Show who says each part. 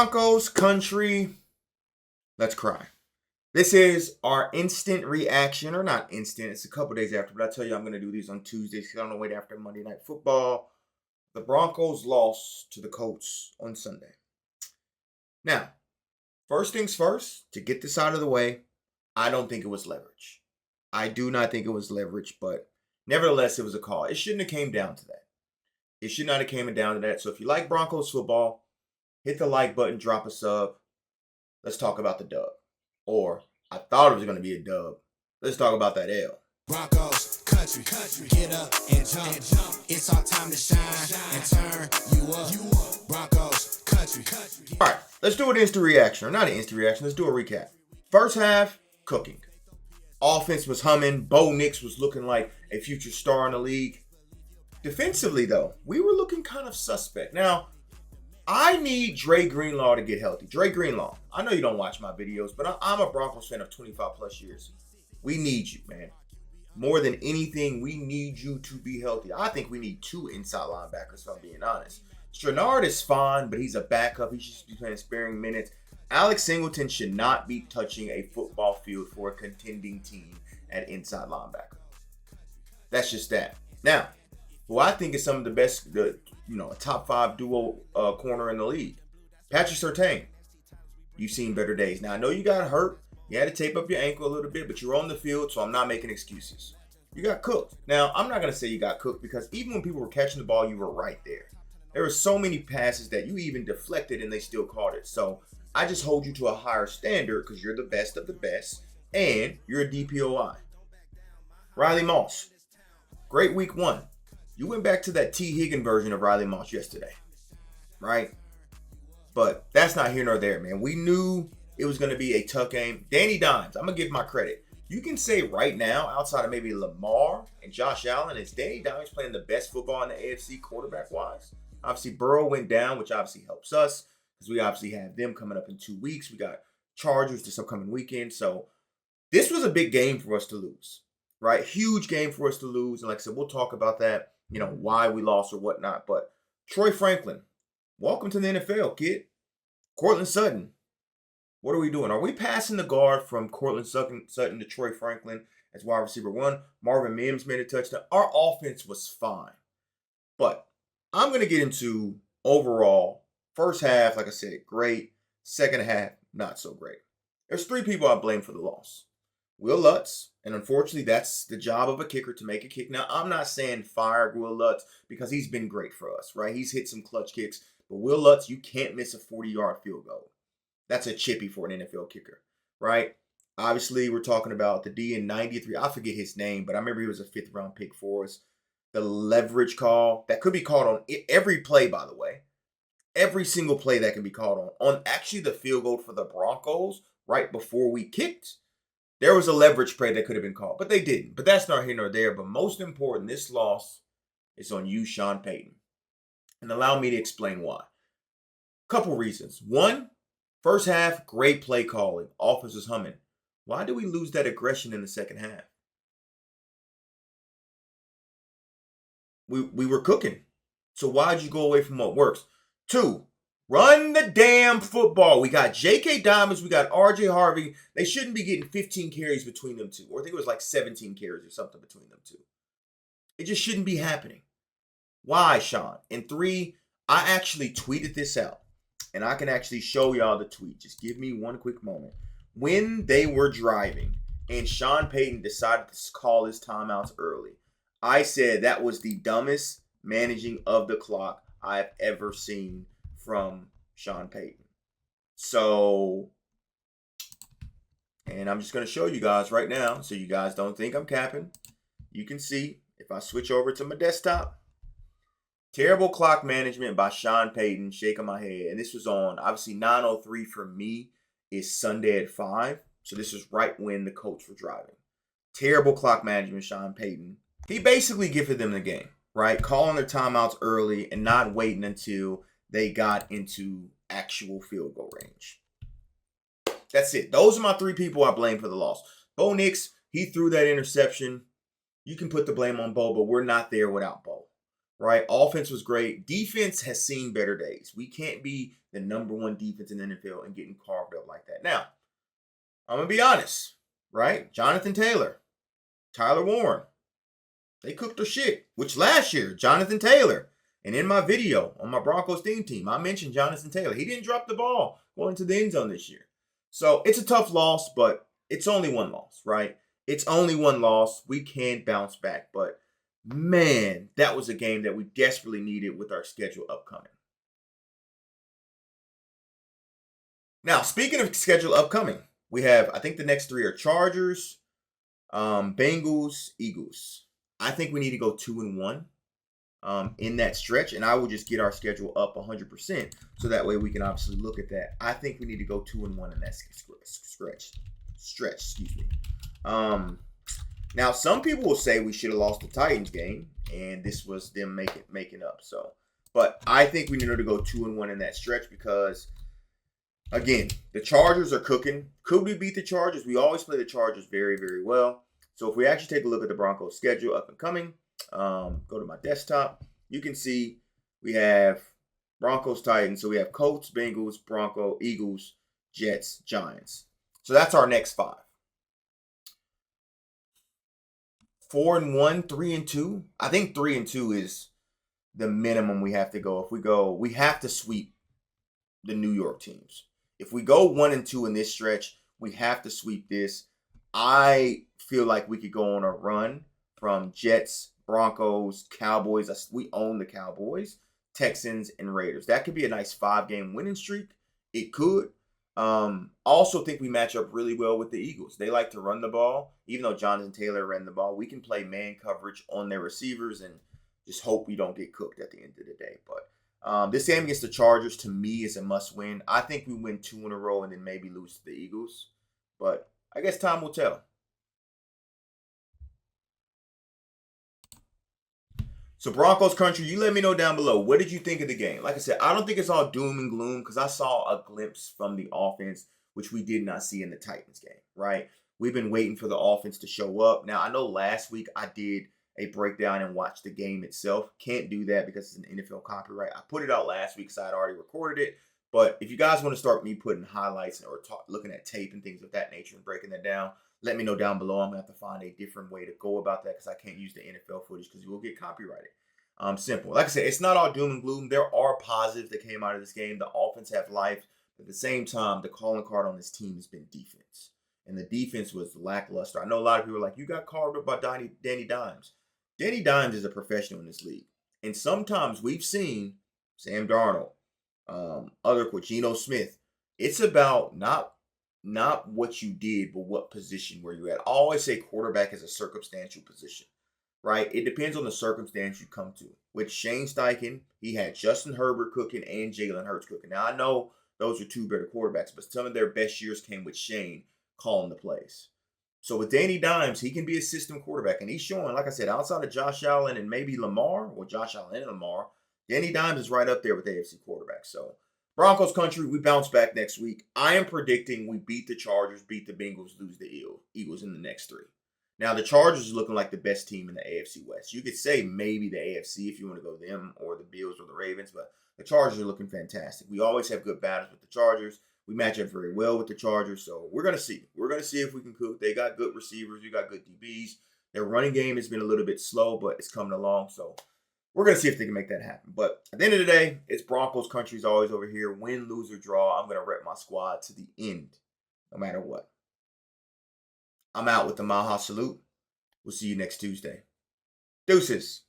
Speaker 1: Broncos country, let's cry. This is our instant reaction, or not instant, it's a couple days after, but I tell you I'm going to do these on Tuesdays because I'm going to wait after Monday Night Football. The Broncos lost to the Colts on Sunday. Now, first things first, to get this out of the way, I don't think it was leverage. I do not think it was leverage, but nevertheless, it was a call. It shouldn't have came down to that. It should not have came down to that. So if you like Broncos football, hit the like button, drop a sub. Let's talk about the dub. Or, I thought it was going to be a dub. Let's talk about that L.
Speaker 2: Broncos, country, get up and jump. It's our time to shine and turn you up. Broncos, country.
Speaker 1: All right, let's do an instant reaction. Or not an instant reaction, let's do a recap. First half, cooking. Offense was humming. Bo Nix was looking like a future star in the league. Defensively, though, we were looking kind of suspect. Now, I need Dre Greenlaw to get healthy. Dre Greenlaw, I know you don't watch my videos, but I'm a Broncos fan of 25 plus years. We need you, man. More than anything, we need you to be healthy. I think we need two inside linebackers, if I'm being honest. Strenard is fine, but he's a backup. He should be playing sparing minutes. Alex Singleton should not be touching a football field for a contending team at inside linebacker. That's just that. Now, who I think is some of the best, a top 5 duo corner in the league. Patrick Surtain. You've seen better days. Now, I know you got hurt. You had to tape up your ankle a little bit, but you're on the field, so I'm not making excuses. You got cooked. Now, I'm not going to say you got cooked because even when people were catching the ball, you were right there. There were so many passes that you even deflected and they still caught it. So I just hold you to a higher standard because you're the best of the best and you're a DPOI. Riley Moss. Great week 1. You went back to that T. Higgins version of Riley Moss yesterday, right? But that's not here nor there, man. We knew it was going to be a tough game. Danny Dimes, I'm going to give my credit. You can say right now, outside of maybe Lamar and Josh Allen, is Danny Dimes playing the best football in the AFC quarterback-wise? Obviously, Burrow went down, which obviously helps us because we obviously have them coming up in 2 weeks. We got Chargers this upcoming weekend. So this was a big game for us to lose, right? Huge game for us to lose. And like I said, we'll talk about that. Why we lost or whatnot. But Troy Franklin, welcome to the NFL, kid. Cortland Sutton, what are we doing? Are we passing the guard from Cortland Sutton to Troy Franklin as wide receiver 1? Marvin Mims made a touchdown. Our offense was fine. But I'm going to get into overall first half, like I said, great. Second half, not so great. There's 3 people I blame for the loss. Will Lutz, and unfortunately, that's the job of a kicker to make a kick. Now, I'm not saying fire Will Lutz because he's been great for us, right? He's hit some clutch kicks. But Will Lutz, you can't miss a 40-yard field goal. That's a chippy for an NFL kicker, right? Obviously, we're talking about the D in 93. I forget his name, but I remember he was a 5th-round pick for us. The leverage call that could be called on every play, by the way. Every single play that can be called on actually the field goal for the Broncos right before we kicked. There was a leverage play that could have been called, but they didn't. But that's not here nor there. But most important, this loss is on you, Sean Payton. And allow me to explain why. Couple reasons. 1, first half, great play calling. Offense was humming. Why did we lose that aggression in the second half? We were cooking. So why'd you go away from what works? 2, run the damn football. We got J.K. Diamonds. We got R.J. Harvey. They shouldn't be getting 15 carries between them two. Or I think it was like 17 carries or something between them two. It just shouldn't be happening. Why, Sean? And 3, I actually tweeted this out. And I can actually show y'all the tweet. Just give me one quick moment. When they were driving and Sean Payton decided to call his timeouts early, I said that was the dumbest managing of the clock I've ever seen from Sean Payton. So, and I'm just going to show you guys right now so you guys don't think I'm capping. You can see if I switch over to my desktop, terrible clock management by Sean Payton, shaking my head. And this was on, obviously 9:03 for me is Sunday at 5. So this was right when the Colts were driving. Terrible clock management, Sean Payton. He basically gifted them the game, right? Calling their timeouts early and not waiting until they got into actual field goal range. That's it. Those are my 3 people I blame for the loss. Bo Nix, he threw that interception. You can put the blame on Bo, but we're not there without Bo, right? Offense was great. Defense has seen better days. We can't be the #1 defense in the NFL and getting carved up like that. Now, I'm going to be honest, right? Jonathan Taylor, Tyler Warren, they cooked their shit, which last year, Jonathan Taylor, and in my video on my Broncos team, I mentioned Jonathan Taylor. He didn't drop the ball going to the end zone this year. So it's a tough loss, but it's only one loss, right? It's only one loss. We can bounce back, but man, that was a game that we desperately needed with our schedule upcoming. Now, speaking of schedule upcoming, we have, I think the next 3 are Chargers, Bengals, Eagles. I think we need to go 2-1 in that stretch, and I will just get our schedule up 100%, so that way we can obviously look at that. I think we need to go 2-1 in that stretch. Excuse me. Now some people will say we should have lost the Titans game, and this was them making up. So, but I think we need to go 2-1 in that stretch because, again, the Chargers are cooking. Could we beat the Chargers? We always play the Chargers very, very well. So if we actually take a look at the Broncos schedule up and coming, go to my desktop, you can see we have Broncos, Titans. So we have Colts, Bengals, Broncos, Eagles, Jets, Giants. So that's our next 5. 4-1, 3-2. I think 3-2 is the minimum we have to go. If we go, we have to sweep the New York teams. If we go 1-2 in this stretch, we have to sweep this. I feel like we could go on a run from Jets, Broncos, Cowboys. We own the Cowboys, Texans, and Raiders. That could be a nice 5-game winning streak. It could. Also think we match up really well with the Eagles. They like to run the ball. Even though Jonathan Taylor ran the ball, we can play man coverage on their receivers and just hope we don't get cooked at the end of the day. But this game against the Chargers, to me, is a must-win. I think we win 2 in a row and then maybe lose to the Eagles. But I guess time will tell. So Broncos country, you let me know down below. What did you think of the game? Like I said, I don't think it's all doom and gloom because I saw a glimpse from the offense, which we did not see in the Titans game, right? We've been waiting for the offense to show up. Now, I know last week I did a breakdown and watched the game itself. Can't do that because it's an NFL copyright. I put it out last week because I had already recorded it. But if you guys want to start me putting highlights or looking at tape and things of that nature and breaking that down, let me know down below. I'm going to have to find a different way to go about that because I can't use the NFL footage because you will get copyrighted. Simple. Like I said, it's not all doom and gloom. There are positives that came out of this game. The offense have life. But at the same time, the calling card on this team has been defense. And the defense was lackluster. I know a lot of people are like, you got carved up by Danny Dimes. Danny Dimes is a professional in this league. And sometimes we've seen Sam Darnold, Geno Smith. It's about not what you did, but what position were you at. I always say quarterback is a circumstantial position, right? It depends on the circumstance you come to. With Shane Steichen, he had Justin Herbert cooking and Jalen Hurts cooking. Now, I know those are 2 better quarterbacks, but some of their best years came with Shane calling the plays. So with Danny Dimes, he can be a system quarterback. And he's showing, like I said, outside of Josh Allen and maybe Lamar, or Josh Allen and Lamar, Danny Dimes is right up there with AFC quarterbacks. So Broncos country, we bounce back next week. I am predicting we beat the Chargers, beat the Bengals, lose the Eagles in the next 3. Now, the Chargers is looking like the best team in the AFC West. You could say maybe the AFC if you want to go them or the Bills or the Ravens, but the Chargers are looking fantastic. We always have good battles with the Chargers. We match up very well with the Chargers, so we're going to see. We're going to see if we can cook. They got good receivers. We got good DBs. Their running game has been a little bit slow, but it's coming along, so we're going to see if they can make that happen. But at the end of the day, it's Broncos country is always over here. Win, lose, or draw, I'm going to rep my squad to the end, no matter what. I'm out with the Maha salute. We'll see you next Tuesday. Deuces.